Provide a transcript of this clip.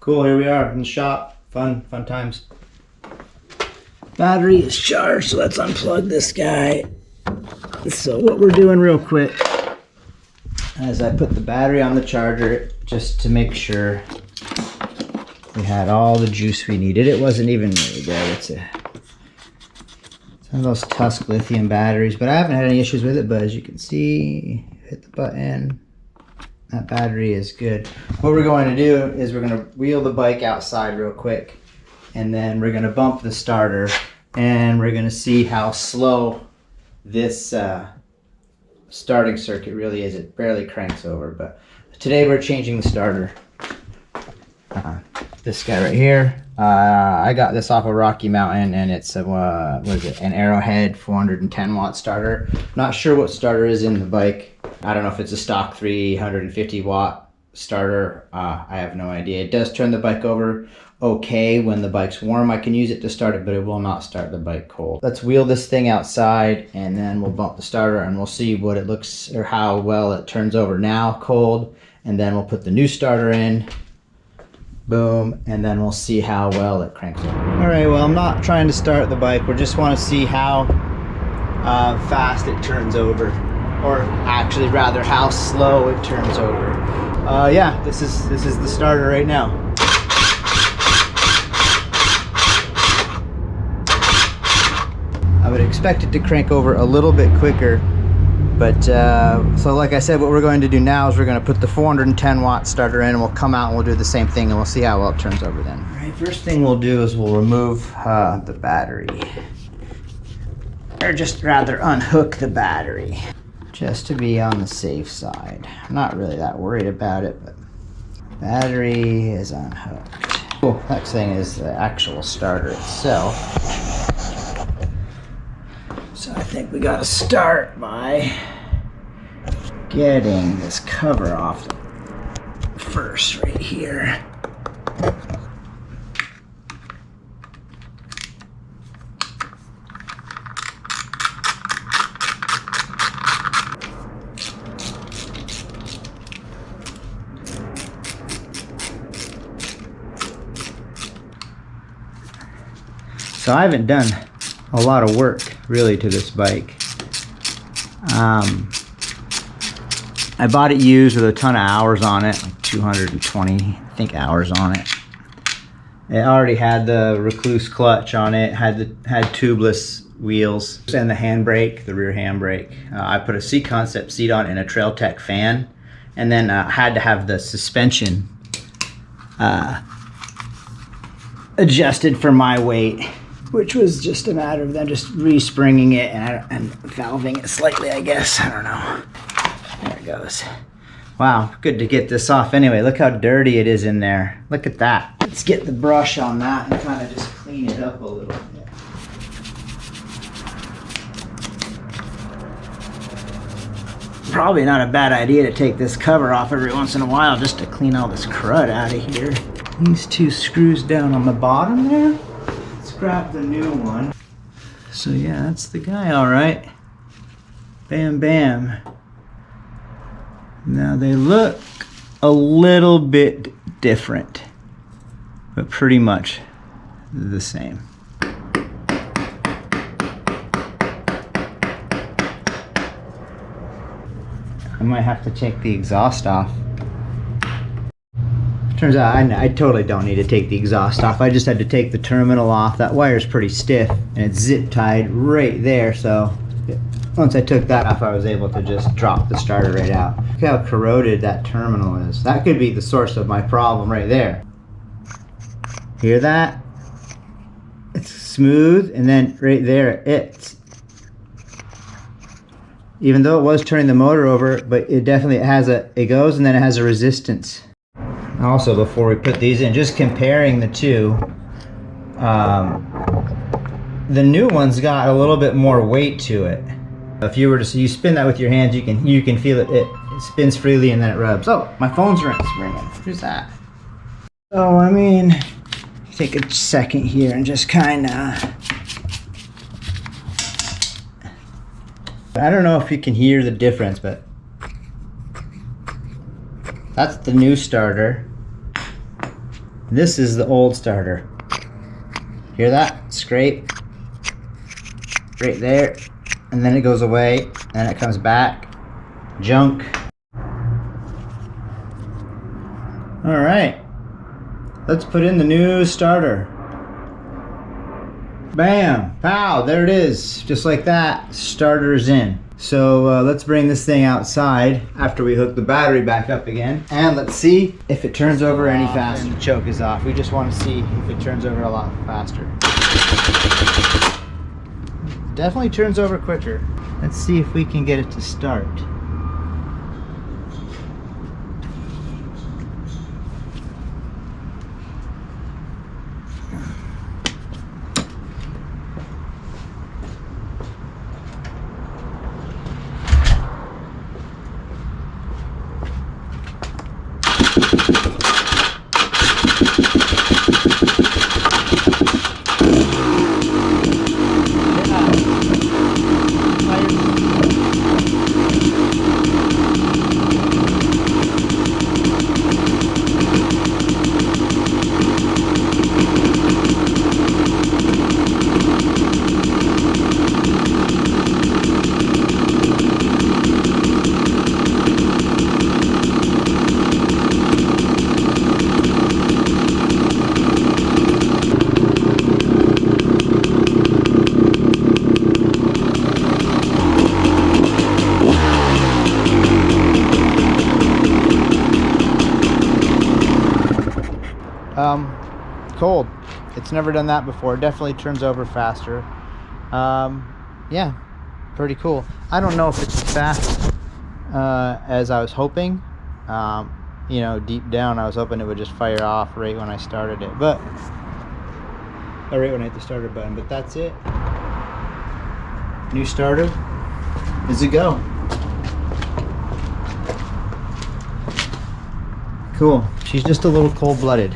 Cool, here we are in the shop. Fun times. Battery is charged, so let's unplug this guy. So what we're doing real quick is I put the battery on the charger just to make sure we had all the juice we needed. It wasn't even really good. It's one of those Tusk lithium batteries, but I haven't had any issues with it. But as you can see, hit the button. That battery is good. What we're going to do is we're going to wheel the bike outside real quick, and then we're going to bump the starter, and we're going to see how slow this starting circuit really is. It barely cranks over, but today we're changing the starter. This guy right here, I got this off of Rocky Mountain, and it's a, what is it, an Arrowhead 410 watt starter. Not sure what starter is in the bike. I don't know if it's a stock 350 watt starter. I have no idea. It does turn the bike over okay when the bike's warm. I can use it to start it, but it will not start the bike cold. Let's wheel this thing outside, and then we'll bump the starter, and we'll see what it looks, or how well it turns over now cold, and then we'll put the new starter in. Boom, and then we'll see how well it cranks over. All right, well, I'm not trying to start the bike. We just want to see how fast it turns over, or actually rather how slow it turns over. Yeah, this is the starter right now. I would expect it to crank over a little bit quicker, but so like I said, what we're going to do now is we're going to put the 410 watt starter in, and we'll come out and we'll do the same thing, and we'll see how well it turns over then. All right, first thing we'll do is we'll remove the battery, or just rather unhook the battery, just to be on the safe side. I'm not really that worried about it, but battery is unhooked. Cool. Next thing is the actual starter itself. So I think we gotta start by getting this cover off first, right here. So I haven't done a lot of work really to this bike. I bought it used with a ton of hours on it, like 220 I think hours on it. It already had the Recluse clutch on it, had tubeless wheels, and the handbrake, the rear handbrake. I put a C Concept seat on and a Trail Tech fan, and then had to have the suspension adjusted for my weight, which was just a matter of them just respringing it and valving it slightly, I guess. I don't know. There it goes. Wow, good to get this off. Anyway, look how dirty it is in there. Look at that. Let's get the brush on that and kind of just clean it up a little bit. Probably not a bad idea to take this cover off every once in a while just to clean all this crud out of here. These two screws down on the bottom there. Grab the new one. So yeah, that's the guy, all right. Bam, bam. Now they look a little bit different, but pretty much the same. I might have to take the exhaust off. Turns out I totally don't need to take the exhaust off. I just had to take the terminal off. That wire's pretty stiff, and it's zip tied right there. So once I took that off, I was able to just drop the starter right out. Look how corroded that terminal is. That could be the source of my problem right there. Hear that? It's smooth, and then right there, even though it was turning the motor over, but it definitely it goes, and then it has a resistance. Also, before we put these in, just comparing the two, the new one's got a little bit more weight to it. If you were to you spin that with your hands, you can feel it. It spins freely and then it rubs. Oh, my phone's ringing. Who's that? Oh, I mean, take a second here and just kind of. I don't know if you can hear the difference, but that's the new starter. This is the old starter. Hear that? Scrape. Right there. And then it goes away. And it comes back. Junk. Alright. Let's put in the new starter. Bam! Pow! There it is. Just like that. Starter's in. So let's bring this thing outside after we hook the battery back up again. And let's see if it turns over any faster. And the choke is off. We just want to see if it turns over a lot faster. Definitely turns over quicker. Let's see if we can get it to start. Cold. It's never done that before. It definitely turns over faster. Yeah, pretty cool. I don't know if it's as fast as I was hoping. You know, deep down I was hoping it would just fire off right when I started it, but right when I hit the starter button. But that's it. New starter is a go. Cool. She's just a little cold-blooded.